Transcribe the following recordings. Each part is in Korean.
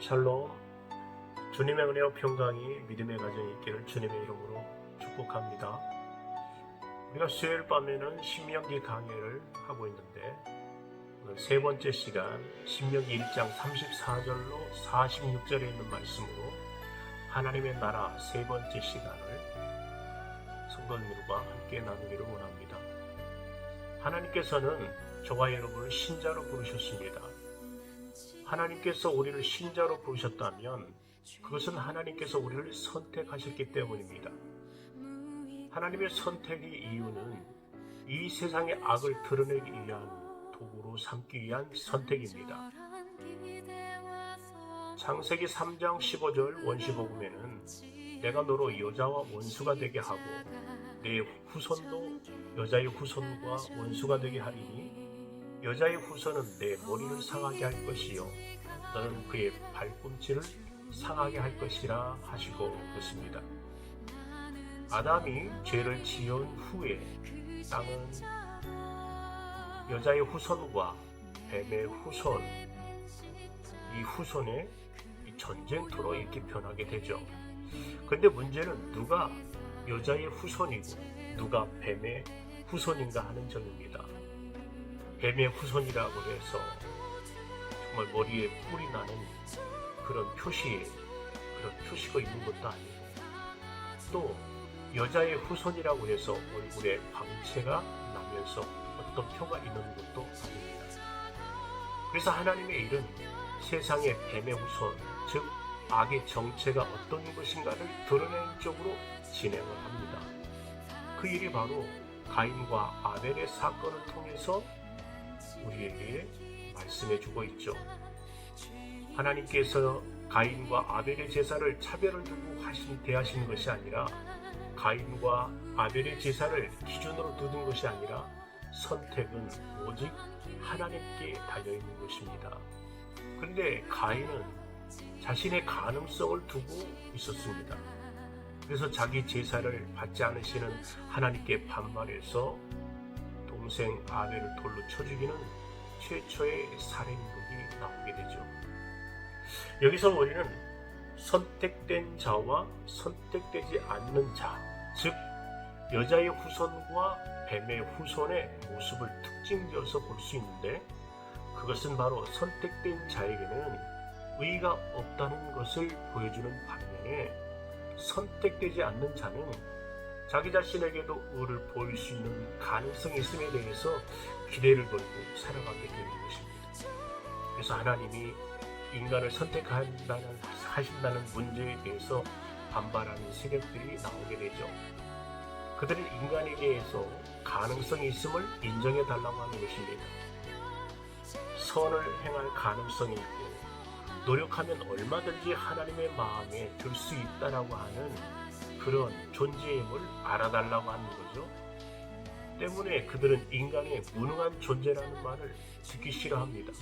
샬롬. 주님의 은혜와 평강이 믿음의 가정에 있기를 주님의 이름으로 축복합니다. 우리가 수요일 밤에는 신명기 강해를 하고 있는데 오늘 세 번째 시간 신명기 1장 34절로 46절에 있는 말씀으로 하나님의 나라 세 번째 시간을 성도님들과 함께 나누기를 원합니다. 하나님께서는 저와 여러분을 신자로 부르셨습니다. 하나님께서 우리를 신자로 부르셨다면 그것은 하나님께서 우리를 선택하셨기 때문입니다. 하나님의 선택의 이유는 이 세상의 악을 드러내기 위한 도구로 삼기 위한 선택입니다. 창세기 3장 15절 원시복음에는 내가 너로 여자와 원수가 되게 하고 내 후손도 여자의 후손과 원수가 되게 하리니 여자의 후손은 내 머리를 상하게 할 것이요 너는 그의 발꿈치를 상하게 할 것이라 하시고 그랬습니다. 아담이 죄를 지은 후에 땅은 여자의 후손과 뱀의 후손, 이 후손의 전쟁터로 이렇게 변하게 되죠. 그런데 문제는 누가 여자의 후손이고 누가 뱀의 후손인가 하는 점입니다. 뱀의 후손이라고 해서 정말 머리에 뿔이 나는 그런 표시가 있는 것도 아니고 또 여자의 후손이라고 해서 얼굴에 광채가 나면서 어떤 표가 있는 것도 아닙니다. 그래서 하나님의 일은 세상의 뱀의 후손, 즉 악의 정체가 어떤 것인가를 드러내는 쪽으로 진행을 합니다. 그 일이 바로 가인과 아벨의 사건을 통해서 우리에게 말씀해주고 있죠. 하나님께서 가인과 아벨의 제사를 차별을 두고 대하시는 것이 아니라 가인과 아벨의 제사를 기준으로 두는 것이 아니라 선택은 오직 하나님께 달려있는 것입니다. 그런데 가인은 자신의 가능성을 두고 있었습니다. 그래서 자기 제사를 받지 않으시는 하나님께 반발해서 동생 아벨을 돌로 쳐 죽이는 최초의 살인극이 나오게 되죠. 여기서 우리는 선택된 자와 선택되지 않는 자, 즉 여자의 후손과 뱀의 후손의 모습을 특징지어서 볼 수 있는데 그것은 바로 선택된 자에게는 의의가 없다는 것을 보여주는 반면에 선택되지 않는 자는 자기 자신에게도 의를 보일 수 있는 가능성이 있음에 대해서 기대를 걸고 살아가게 되는 것입니다. 그래서 하나님이 인간을 선택하신다는 문제에 대해서 반발하는 세력들이 나오게 되죠. 그들은 인간에게 대해서 가능성이 있음을 인정해 달라고 하는 것입니다. 선을 행할 가능성이 있고 노력하면 얼마든지 하나님의 마음에 들 수 있다라고 하는 그런 존재의 힘을 알아달라고 하는 거죠. 때문에 그들은 인간의 무능한 존재라는 말을 듣기 싫어합니다.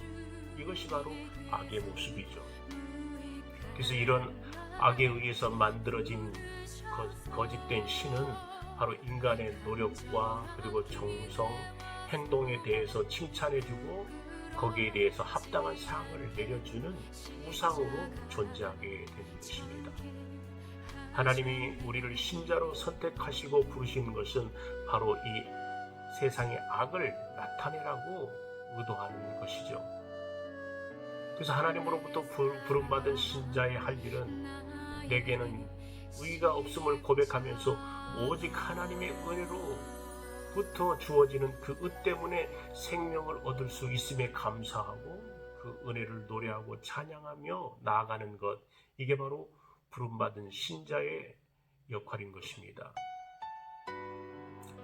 이것이 바로 악의 모습이죠. 그래서 이런 악에 의해서 만들어진 거짓된 신은 바로 인간의 노력과 그리고 정성, 행동에 대해서 칭찬해주고 거기에 대해서 합당한 상을 내려주는 우상으로 존재하게 되는 것입니다. 하나님이 우리를 신자로 선택하시고 부르시는 것은 바로 이 세상의 악을 나타내라고 의도하는 것이죠. 그래서 하나님으로부터 부름받은 신자의 할 일은 내게는 의의가 없음을 고백하면서 오직 하나님의 은혜로부터 주어지는 그 의 때문에 생명을 얻을 수 있음에 감사하고 그 은혜를 노래하고 찬양하며 나아가는 것, 이게 바로 부름받은 신자의 역할인 것입니다.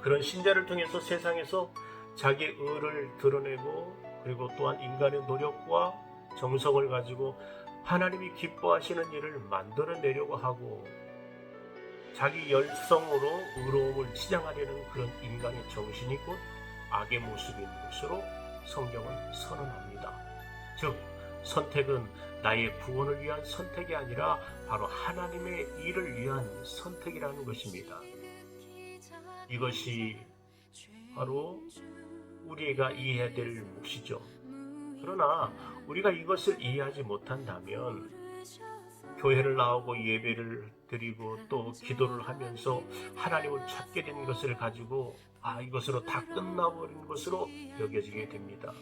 그런 신자를 통해서 세상에서 자기의 의를 드러내고 그리고 또한 인간의 노력과 정성을 가지고 하나님이 기뻐하시는 일을 만들어내려고 하고 자기 열성으로 의로움을 치장하려는 그런 인간의 정신이 곧 악의 모습인 것으로 성경은 선언합니다. 즉 선택은 나의 구원을 위한 선택이 아니라 바로 하나님의 일을 위한 선택이라는 것입니다. 이것이 바로 우리가 이해해야 될 몫이죠. 그러나 우리가 이것을 이해하지 못한다면 교회를 나오고 예배를 드리고 또 기도를 하면서 하나님을 찾게 된 것을 가지고 이것으로 다 끝나버린 것으로 여겨지게 됩니다.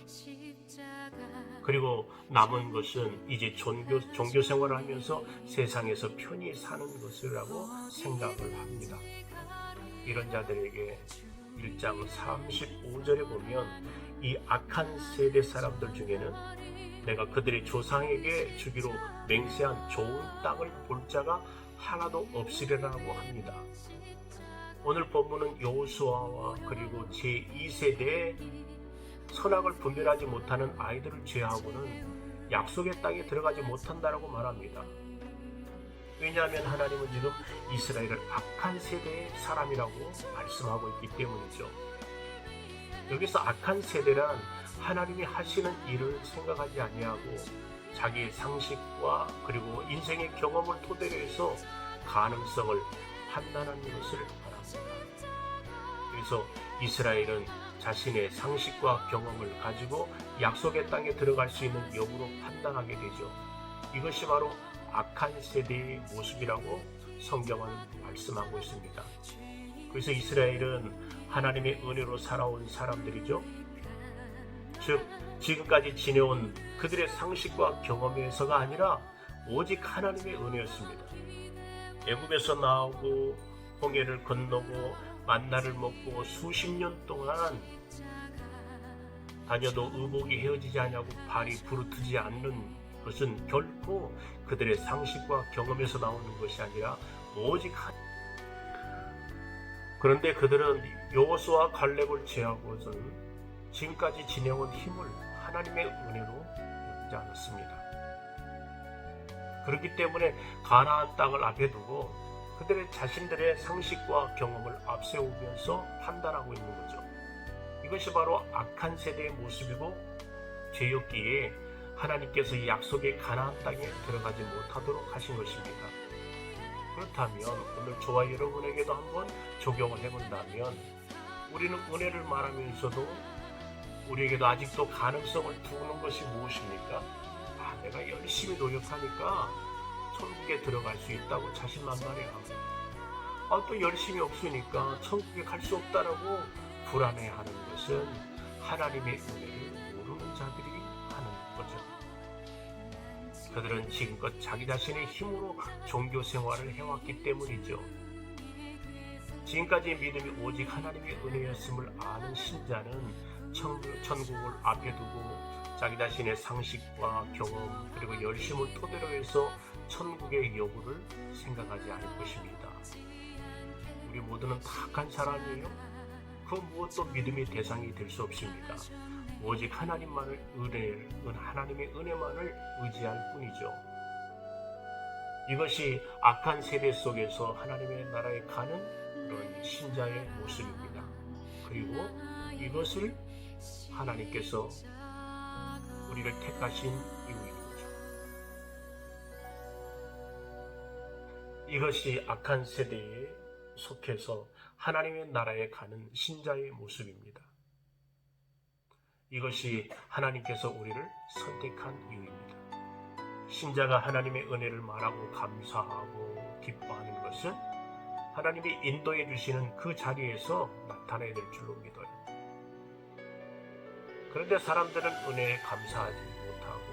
그리고 남은 것은 이제 종교 생활을 하면서 세상에서 편히 사는 것이라고 생각을 합니다. 이런 자들에게 1장 35절에 보면 이 악한 세대 사람들 중에는 내가 그들의 조상에게 주기로 맹세한 좋은 땅을 볼 자가 하나도 없으리라고 합니다. 오늘 본문은 여호수아와 그리고 제2세대의 선악을 분별하지 못하는 아이들을 제하고는 약속의 땅에 들어가지 못한다라고 말합니다. 왜냐하면 하나님은 지금 이스라엘을 악한 세대의 사람이라고 말씀하고 있기 때문이죠. 여기서 악한 세대란 하나님이 하시는 일을 생각하지 아니하고 자기의 상식과 그리고 인생의 경험을 토대로 해서 가능성을 판단하는 것을 말합니다. 그래서 이스라엘은 자신의 상식과 경험을 가지고 약속의 땅에 들어갈 수 있는 여부로 판단하게 되죠. 이것이 바로 악한 세대의 모습이라고 성경은 말씀하고 있습니다. 그래서 이스라엘은 하나님의 은혜로 살아온 사람들이죠. 즉 지금까지 지내온 그들의 상식과 경험에서가 아니라 오직 하나님의 은혜였습니다. 애굽에서 나오고 홍해를 건너고 만나를 먹고 수십 년 동안 다녀도 의복이 헤어지지 않냐고 발이 부르트지 않는 것은 결코 그들의 상식과 경험에서 나오는 것이 아니라 오직 그런데 그들은 여호수아 갈렙을 제하고서는 지금까지 지내온 힘을 하나님의 은혜로 여기지 않았습니다. 그렇기 때문에 가나안 땅을 앞에 두고 그들의 자신들의 상식과 경험을 앞세우면서 판단하고 있는 거죠. 이것이 바로 악한 세대의 모습이고 죄였기에 하나님께서 약속의 가나안 땅에 들어가지 못하도록 하신 것입니다. 그렇다면 오늘 저와 여러분에게도 한번 적용을 해본다면 우리는 은혜를 말하면서도 우리에게도 아직도 가능성을 두는 것이 무엇입니까? 내가 열심히 노력하니까 천국에 들어갈 수 있다고 자신만만해하고 또 열심히 없으니까 천국에 갈 수 없다라고 불안해하는 것은 하나님의 은혜를 모르는 자들이 하는 거죠. 그들은 지금껏 자기 자신의 힘으로 종교 생활을 해왔기 때문이죠. 지금까지의 믿음이 오직 하나님의 은혜였음을 아는 신자는 천국을 앞에 두고 자기 자신의 상식과 경험 그리고 열심을 토대로 해서 천국의 여부를 생각하지 않을 것입니다. 우리 모두는 다 악한 사람이에요. 그 무엇도 믿음의 대상이 될 수 없습니다. 오직 하나님의 은혜만을 의지할 뿐이죠. 이것이 악한 세대 속에서 하나님의 나라에 가는 그런 신자의 모습입니다. 그리고 이것을 하나님께서 우리를 택하신 이유인 거죠. 이것이 악한 세대에 속해서 하나님의 나라에 가는 신자의 모습입니다. 이것이 하나님께서 우리를 선택한 이유입니다. 신자가 하나님의 은혜를 말하고 감사하고 기뻐하는 것은 하나님이 인도해 주시는 그 자리에서 나타나야 될 줄로 믿어요. 그런데 사람들은 은혜에 감사하지 못하고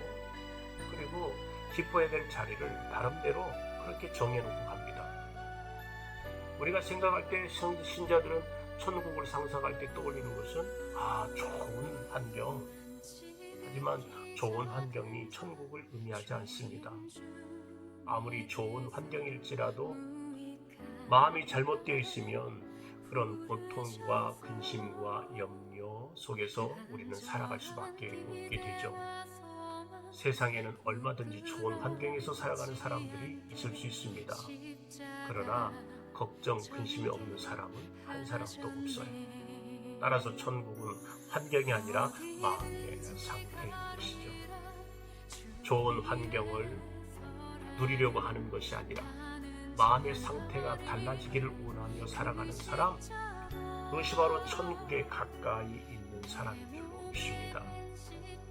그리고 기뻐해야 될 자리를 나름대로 그렇게 정해놓고 갑니다. 우리가 생각할 때 신자들은 천국을 상상할 때 떠올리는 것은 좋은 환경. 하지만 좋은 환경이 천국을 의미하지 않습니다. 아무리 좋은 환경일지라도 마음이 잘못되어 있으면 그런 고통과 근심과 염려 속에서 우리는 살아갈 수밖에 없게 되죠. 세상에는 얼마든지 좋은 환경에서 살아가는 사람들이 있을 수 있습니다. 그러나 걱정, 근심이 없는 사람은 한 사람도 없어요. 따라서 천국은 환경이 아니라 마음의 상태인 것이죠. 좋은 환경을 누리려고 하는 것이 아니라 마음의 상태가 달라지기를 원하며 살아가는 사람, 그것이 바로 천국에 가까이 있는 사람인 줄로 믿습니다.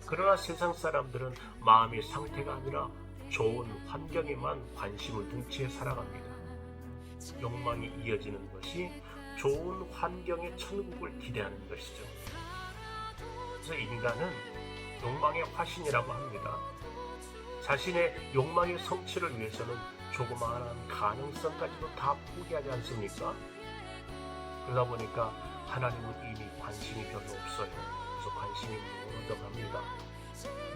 그러나 세상 사람들은 마음의 상태가 아니라 좋은 환경에만 관심을 둔 채 살아갑니다. 욕망이 이어지는 것이 좋은 환경의 천국을 기대하는 것이죠. 그래서 인간은 욕망의 화신이라고 합니다. 자신의 욕망의 성취를 위해서는 조그마한 가능성까지도 다 포기하지 않습니까? 그러다 보니까 하나님은 이미 관심이 별로 없어요. 그래서 관심이 무너져갑니다.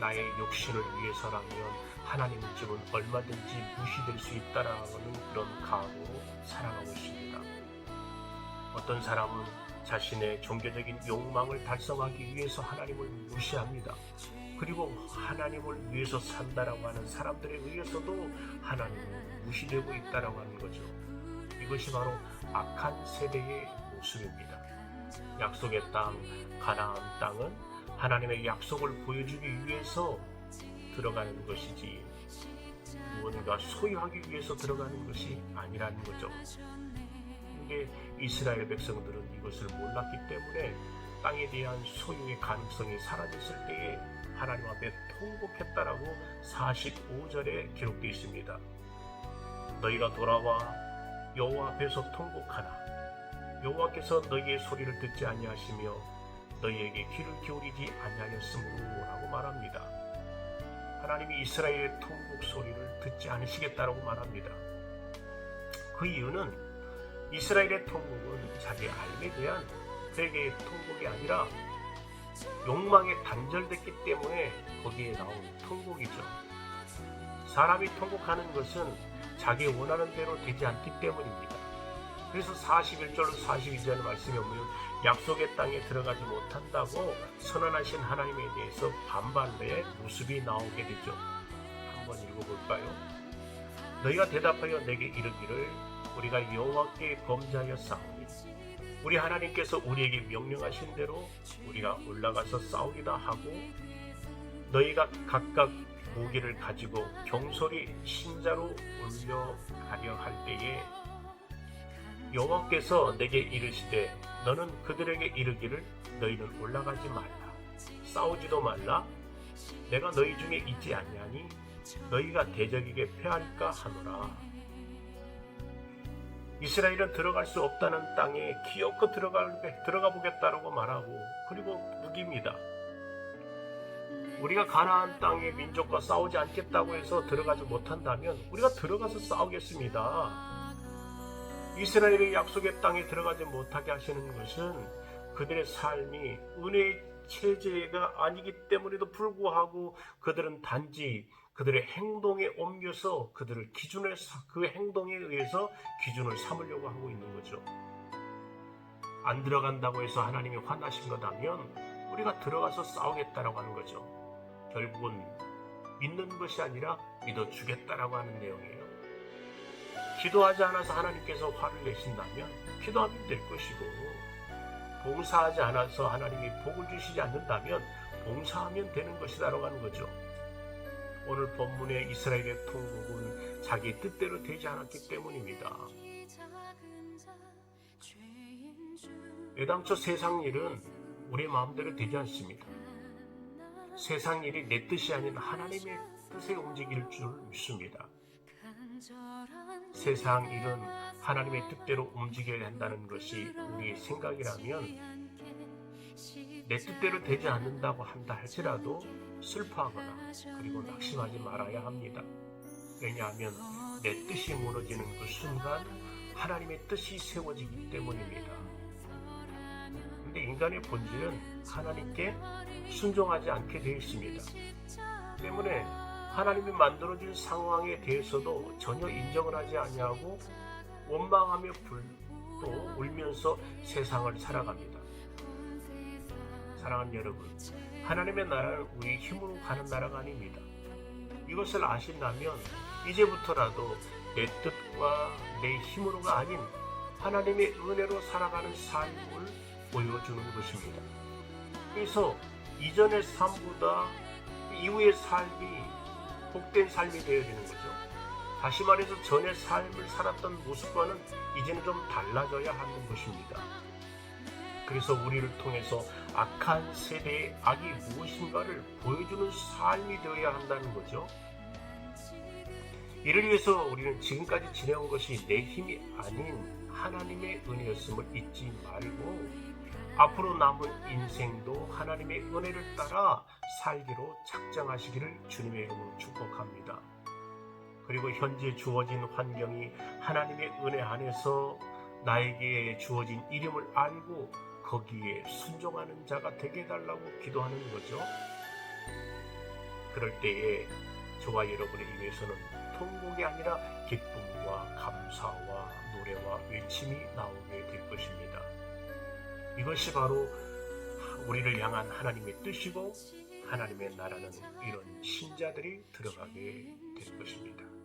나의 욕심을 위해서라면 하나님쯤은 얼마든지 무시될 수 있다라는 그런 각오로 살아가고 있습니다. 어떤 사람은 자신의 종교적인 욕망을 달성하기 위해서 하나님을 무시합니다. 그리고 하나님을 위해서 산다라고 하는 사람들에 의해서도 하나님은 무시되고 있다라고 하는 거죠. 이것이 바로 악한 세대의 모습입니다. 약속의 땅, 가나안 땅은 하나님의 약속을 보여주기 위해서 들어가는 것이지 무언가 소유하기 위해서 들어가는 것이 아니라는 거죠. 근데 이스라엘 백성들은 이것을 몰랐기 때문에 땅에 대한 소유의 가능성이 사라졌을 때에 하나님 앞에 통곡했다라고 45절에 기록되어 있습니다. 너희가 돌아와 여호와 앞에서 통곡하나 여호와께서 너희의 소리를 듣지 아니하시며 너희에게 귀를 기울이지 아니하였으므로 라고 말합니다. 하나님이 이스라엘의 통곡 소리를 듣지 않으시겠다라고 말합니다. 그 이유는 이스라엘의 통곡은 자기 삶에 대한 그에게의 통곡이 아니라 욕망에 단절됐기 때문에 거기에 나온 통곡이죠. 사람이 통곡하는 것은 자기 원하는 대로 되지 않기 때문입니다. 그래서 41절 42절 말씀에 보면 약속의 땅에 들어가지 못한다고 선언하신 하나님에 대해서 반발의 모습이 나오게 되죠. 한번 읽어볼까요? 너희가 대답하여 내게 이르기를 우리가 여호와께 범죄하여 싸우니 우리 하나님께서 우리에게 명령하신 대로 우리가 올라가서 싸우리다 하고 너희가 각각 무기를 가지고 경솔히 신자로 올려가려 할 때에 여호와께서 내게 이르시되 너는 그들에게 이르기를 너희는 올라가지 말라 싸우지도 말라 내가 너희 중에 있지 아니하니 너희가 대적에게 패할까 하노라. 이스라엘은 들어갈 수 없다는 땅에 기어코 들어가 보겠다라고 말하고 그리고 무기입니다. 우리가 가나안 땅의 민족과 싸우지 않겠다고 해서 들어가지 못한다면 우리가 들어가서 싸우겠습니다. 이스라엘의 약속의 땅에 들어가지 못하게 하시는 것은 그들의 삶이 은혜의 체제가 아니기 때문에도 불구하고 그들은 단지 그들의 행동에 옮겨서 그들을 기준을 그 행동에 의해서 기준을 삼으려고 하고 있는 거죠. 안 들어간다고 해서 하나님이 화나신 거다면 우리가 들어가서 싸우겠다라고 하는 거죠. 결국은 믿는 것이 아니라 믿어주겠다라고 하는 내용이에요. 기도하지 않아서 하나님께서 화를 내신다면 기도하면 될 것이고 봉사하지 않아서 하나님이 복을 주시지 않는다면 봉사하면 되는 것이다라고 하는 거죠. 오늘 본문의 이스라엘의 통곡은 자기 뜻대로 되지 않았기 때문입니다. 애당초 세상 일은 우리의 마음대로 되지 않습니다. 세상 일이 내 뜻이 아닌 하나님의 뜻에 움직일 줄 믿습니다. 세상 일은 하나님의 뜻대로 움직여야 한다는 것이 우리의 생각이라면 내 뜻대로 되지 않는다고 한다 할지라도 슬퍼하거나 그리고 낙심하지 말아야 합니다. 왜냐하면 내 뜻이 무너지는 그 순간 하나님의 뜻이 세워지기 때문입니다. 그런데 인간의 본질은 하나님께 순종하지 않게 되어 있습니다. 때문에 하나님이 만들어준 상황에 대해서도 전혀 인정을 하지 아니하고 원망하며 또 울면서 세상을 살아갑니다. 사랑하는 여러분, 하나님의 나라는 우리 힘으로 가는 나라가 아닙니다. 이것을 아신다면 이제부터라도 내 뜻과 내 힘으로가 아닌 하나님의 은혜로 살아가는 삶을 보여주는 것입니다. 그래서 이전의 삶보다 이후의 삶이 복된 삶이 되어야 되는 거죠. 다시 말해서 전의 삶을 살았던 모습과는 이제는 좀 달라져야 하는 것입니다. 그래서 우리를 통해서 악한 세대의 악이 무엇인가를 보여주는 삶이 되어야 한다는 거죠. 이를 위해서 우리는 지금까지 지내온 것이 내 힘이 아닌 하나님의 은혜였음을 잊지 말고 앞으로 남은 인생도 하나님의 은혜를 따라 살기로 작정하시기를 주님의 이름으로 축복합니다. 그리고 현재 주어진 환경이 하나님의 은혜 안에서 나에게 주어진 이름을 알고 거기에 순종하는 자가 되게 해달라고 기도하는 거죠. 그럴 때에 저와 여러분의 입에서는 통곡이 아니라 기쁨과 감사와 노래와 외침이 나오게 될 것입니다. 이것이 바로 우리를 향한 하나님의 뜻이고 하나님의 나라는 이런 신자들이 들어가게 될 것입니다.